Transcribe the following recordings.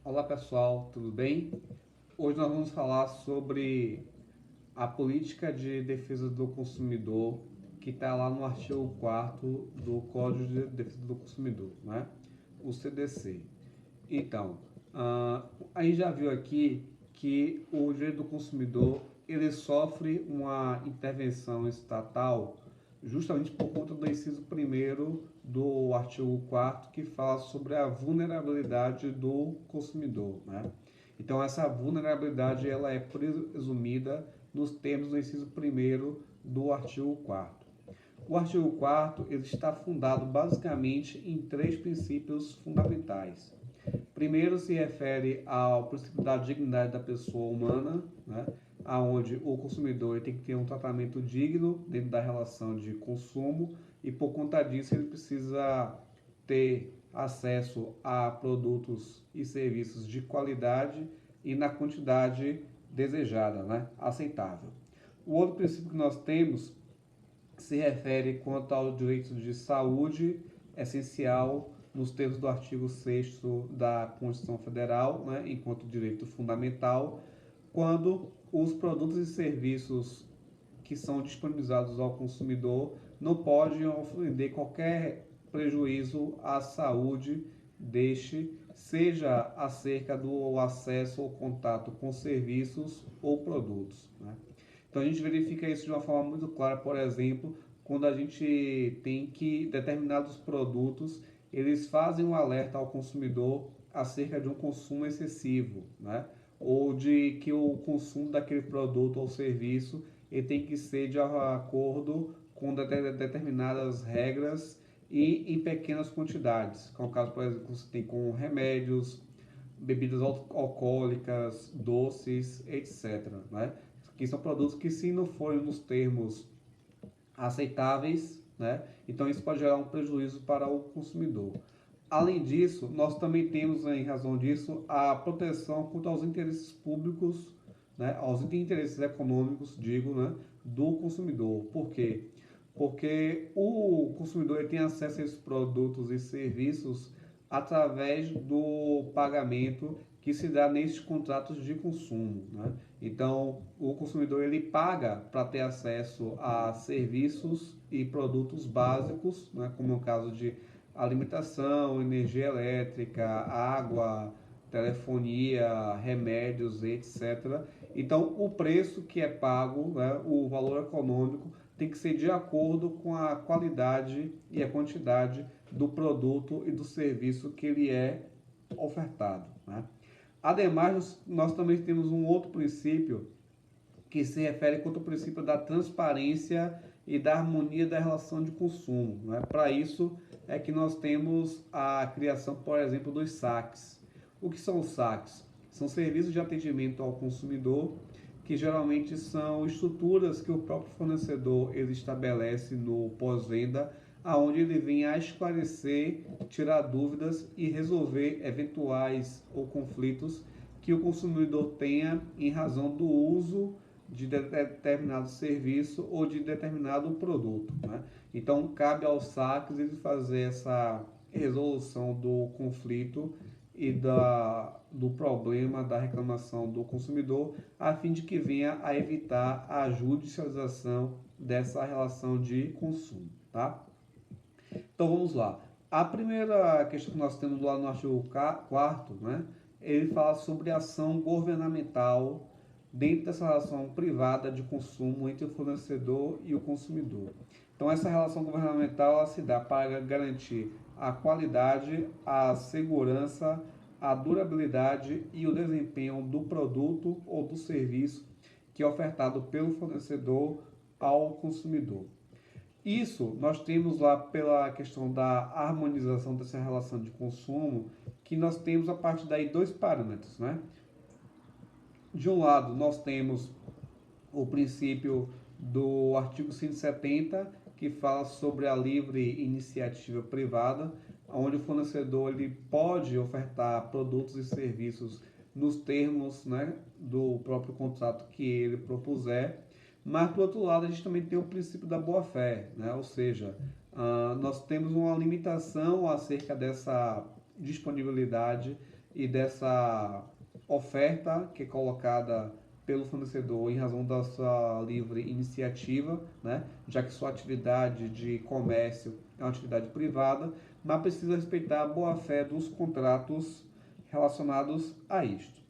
Olá pessoal, tudo bem? Hoje nós vamos falar sobre a política de defesa do consumidor que está lá no artigo 4º do Código de Defesa do Consumidor, né? O CDC. Então, a gente já viu aqui que o direito do consumidor ele sofre uma intervenção estatal justamente por conta do inciso 1º do artigo 4º que fala sobre a vulnerabilidade do consumidor, né? Então essa vulnerabilidade ela é presumida nos termos do inciso 1º do artigo 4º. O artigo 4º ele está fundado basicamente em três princípios fundamentais. Primeiro se refere ao princípio da dignidade da pessoa humana, né? Onde o consumidor tem que ter um tratamento digno dentro da relação de consumo e por conta disso ele precisa ter acesso a produtos e serviços de qualidade e na quantidade desejada, né? Aceitável. O outro princípio que nós temos se refere quanto ao direito de saúde essencial nos termos do artigo 6º da Constituição Federal, né, enquanto direito fundamental, quando os produtos e serviços que são disponibilizados ao consumidor não podem ofender qualquer prejuízo à saúde deste, seja acerca do acesso ou contato com serviços ou produtos, né? Então a gente verifica isso de uma forma muito clara, por exemplo, quando a gente tem que determinados produtos eles fazem um alerta ao consumidor acerca de um consumo excessivo, né? Ou de que o consumo daquele produto ou serviço ele tem que ser de acordo com determinadas regras e em pequenas quantidades. Como é o caso, por exemplo, você tem com remédios, bebidas alcoólicas, doces, etc., né? Que são produtos que, se não forem nos termos aceitáveis, né? Então isso pode gerar um prejuízo para o consumidor. Além disso, nós também temos, em razão disso, a proteção quanto aos interesses públicos, né? Aos interesses econômicos, digo, né? Do consumidor. Por quê? Porque o consumidor ele tem acesso a esses produtos e serviços através do pagamento que se dá nesses contratos de consumo, né? Então, o consumidor ele paga para ter acesso a serviços e produtos básicos, né? Como é o caso de alimentação, energia elétrica, água, telefonia, remédios, etc. Então, o preço que é pago, né? O valor econômico, tem que ser de acordo com a qualidade e a quantidade do produto e do serviço que ele é ofertado, né? Ademais, nós também temos um outro princípio que se refere quanto ao princípio da transparência e da harmonia da relação de consumo, né? Para isso é que nós temos a criação, por exemplo, dos saques. O que são os saques? São serviços de atendimento ao consumidor que geralmente são estruturas que o próprio fornecedor ele estabelece no pós-venda, aonde ele vem a esclarecer, tirar dúvidas e resolver eventuais ou conflitos que o consumidor tenha em razão do uso de determinado serviço ou de determinado produto, né? Então cabe aos saques ele fazer essa resolução do conflito e do problema da reclamação do consumidor, a fim de que venha a evitar a judicialização dessa relação de consumo, tá? Então vamos lá. A primeira questão que nós temos lá no artigo 4º, né? Ele fala sobre ação governamental dentro dessa relação privada de consumo entre o fornecedor e o consumidor. Então essa relação governamental ela se dá para garantir a qualidade, a segurança, a durabilidade e o desempenho do produto ou do serviço que é ofertado pelo fornecedor ao consumidor. Isso nós temos lá pela questão da harmonização dessa relação de consumo, que nós temos a partir daí dois parâmetros, né? De um lado, nós temos o princípio do artigo 170, que fala sobre a livre iniciativa privada, onde o fornecedor ele pode ofertar produtos e serviços nos termos, né, do próprio contrato que ele propuser. Mas, por outro lado, a gente também tem o princípio da boa-fé, né? Ou seja, nós temos uma limitação acerca dessa disponibilidade e dessa oferta que é colocada pelo fornecedor em razão da sua livre iniciativa, né? Já que sua atividade de comércio é uma atividade privada, mas precisa respeitar a boa-fé dos contratos relacionados a isto.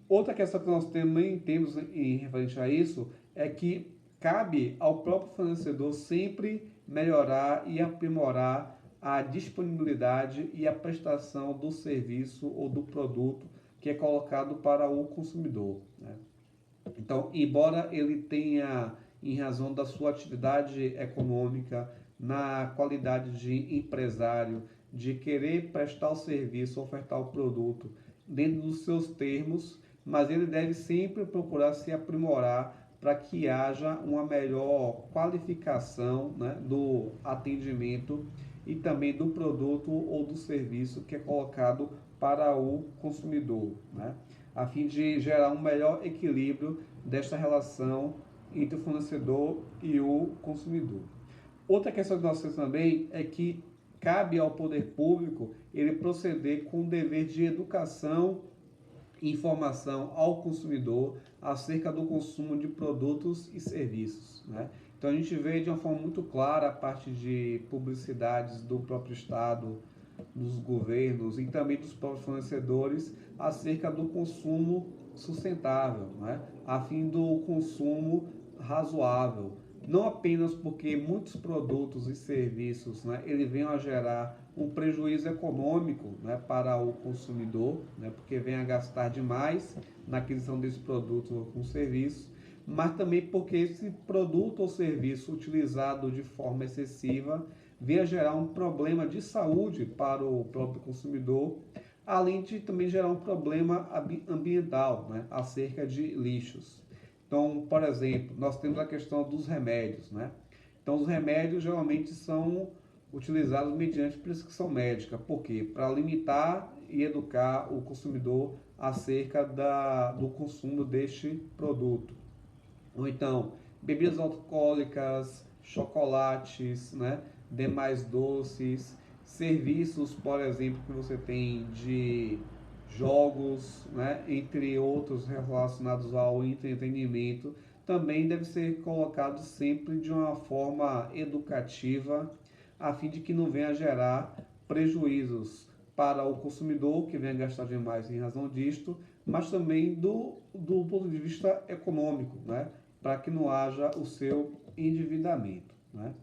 Outra questão que nós também temos em referente a isso é que cabe ao próprio fornecedor sempre melhorar e aprimorar a disponibilidade e a prestação do serviço ou do produto que é colocado para o consumidor, né? Então, embora ele tenha, em razão da sua atividade econômica, na qualidade de empresário, de querer prestar o serviço, ofertar o produto dentro dos seus termos, mas ele deve sempre procurar se aprimorar para que haja uma melhor qualificação, né, do atendimento e também do produto ou do serviço que é colocado para o consumidor, né, a fim de gerar um melhor equilíbrio desta relação entre o fornecedor e o consumidor. Outra questão que nós temos também é que cabe ao poder público ele proceder com o dever de educação e informação ao consumidor acerca do consumo de produtos e serviços, né? Então a gente vê de uma forma muito clara a parte de publicidades do próprio Estado, dos governos e também dos próprios fornecedores acerca do consumo sustentável, né? A fim do consumo razoável. Não apenas porque muitos produtos e serviços, né, ele vem a gerar um prejuízo econômico, né, para o consumidor, né, porque vem a gastar demais na aquisição desse produto ou com serviço, mas também porque esse produto ou serviço utilizado de forma excessiva vem a gerar um problema de saúde para o próprio consumidor, além de também gerar um problema ambiental, né, acerca de lixos. Então, por exemplo, nós temos a questão dos remédios, né? Então, os remédios geralmente são utilizados mediante prescrição médica. Por quê? Para limitar e educar o consumidor acerca do consumo deste produto. Ou então, bebidas alcoólicas, chocolates, né? Demais doces, serviços, por exemplo, que você tem de jogos, né? Entre outros relacionados ao entretenimento, também deve ser colocado sempre de uma forma educativa, a fim de que não venha a gerar prejuízos para o consumidor, que venha gastar demais em razão disto, mas também do ponto de vista econômico, né? Para que não haja o seu endividamento, né?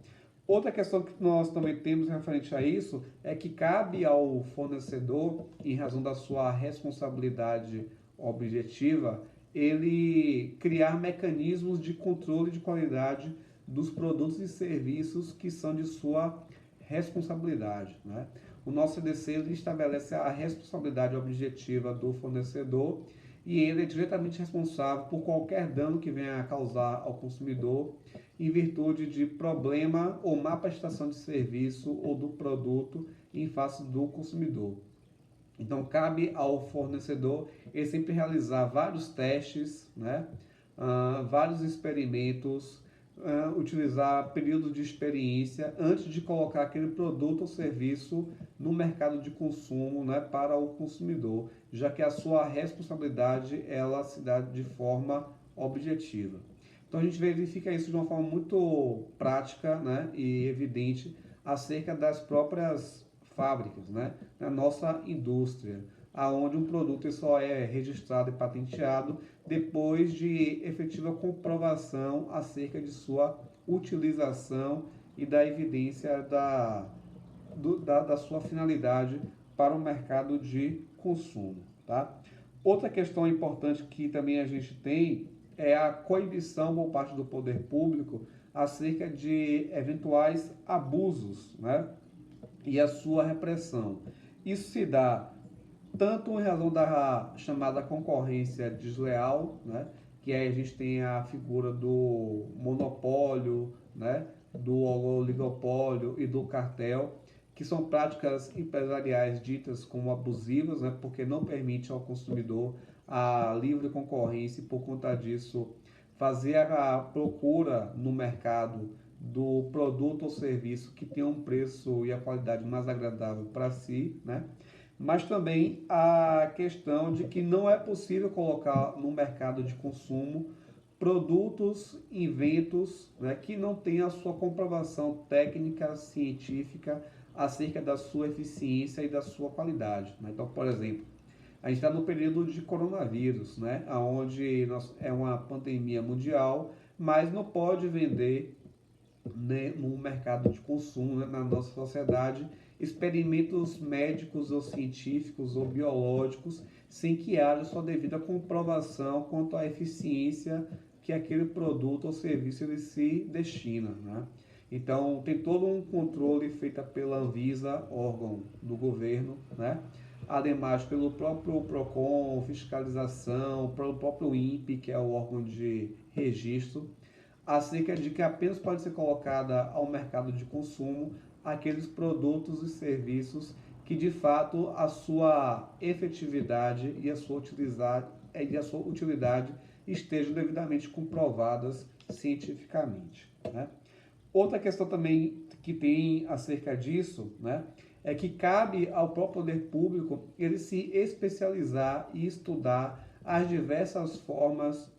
Outra questão que nós também temos referente a isso é que cabe ao fornecedor, em razão da sua responsabilidade objetiva, ele criar mecanismos de controle de qualidade dos produtos e serviços que são de sua responsabilidade, né? O nosso CDC ele estabelece a responsabilidade objetiva do fornecedor e ele é diretamente responsável por qualquer dano que venha a causar ao consumidor em virtude de problema ou má prestação de serviço ou do produto em face do consumidor. Então, cabe ao fornecedor ele sempre realizar vários testes, né? Vários experimentos, utilizar períodos de experiência antes de colocar aquele produto ou serviço no mercado de consumo, né, para o consumidor, já que a sua responsabilidade ela se dá de forma objetiva. Então a gente verifica isso de uma forma muito prática, né, e evidente acerca das próprias fábricas, né, na nossa indústria, aonde um produto só é registrado e patenteado depois de efetiva comprovação acerca de sua utilização e da evidência da sua finalidade para o mercado de consumo, tá? Outra questão importante que também a gente tem é a coibição por parte do poder público acerca de eventuais abusos, né? E a sua repressão. Isso se dá tanto em razão da chamada concorrência desleal, né? Que aí a gente tem a figura do monopólio, né? Do oligopólio e do cartel, que são práticas empresariais ditas como abusivas, né? Porque não permite ao consumidor a livre concorrência e, por conta disso, fazer a procura no mercado do produto ou serviço que tenha um preço e a qualidade mais agradável para si, né? mas também a questão de que não é possível colocar no mercado de consumo produtos, inventos, né, que não tenham a sua comprovação técnica, científica acerca da sua eficiência e da sua qualidade, né? Então, por exemplo, a gente está no período de coronavírus, né, onde é uma pandemia mundial, mas não pode vender, né, no mercado de consumo, né, na nossa sociedade, experimentos médicos ou científicos ou biológicos sem que haja sua devida comprovação quanto à eficiência que aquele produto ou serviço ele se destina, né? Então, tem todo um controle feito pela Anvisa, órgão do governo, né? Ademais, pelo próprio PROCON, fiscalização, pelo próprio INPE, que é o órgão de registro, acerca de que apenas pode ser colocada ao mercado de consumo aqueles produtos e serviços que de fato a sua efetividade e a sua utilidade estejam devidamente comprovadas cientificamente, né? Outra questão também que tem acerca disso, né, é que cabe ao próprio poder público ele se especializar e estudar as diversas formas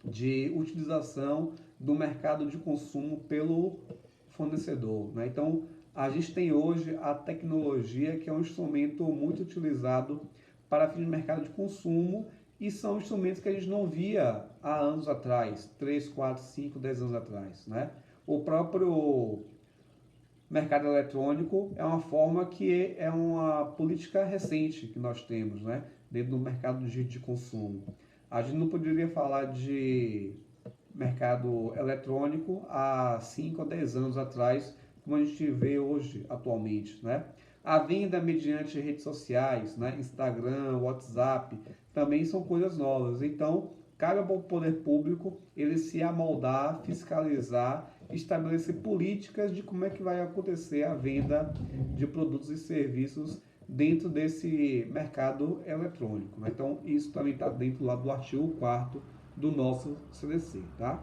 de utilização do mercado de consumo pelo fornecedor, né? Então, a gente tem hoje a tecnologia, que é um instrumento muito utilizado para fins de mercado de consumo, e são instrumentos que a gente não via há anos atrás, 3, 4, 5, 10 anos atrás, né? O próprio mercado eletrônico é uma forma que é uma política recente que nós temos, né, dentro do mercado de consumo. A gente não poderia falar de mercado eletrônico há 5 a 10 anos atrás, como a gente vê hoje, atualmente, né? A venda mediante redes sociais, né? Instagram, WhatsApp, também são coisas novas. Então, cabe ao poder público ele se amoldar, fiscalizar, estabelecer políticas de como é que vai acontecer a venda de produtos e serviços dentro desse mercado eletrônico, né? Então, isso também está dentro lá do artigo 4º do nosso CDC, tá?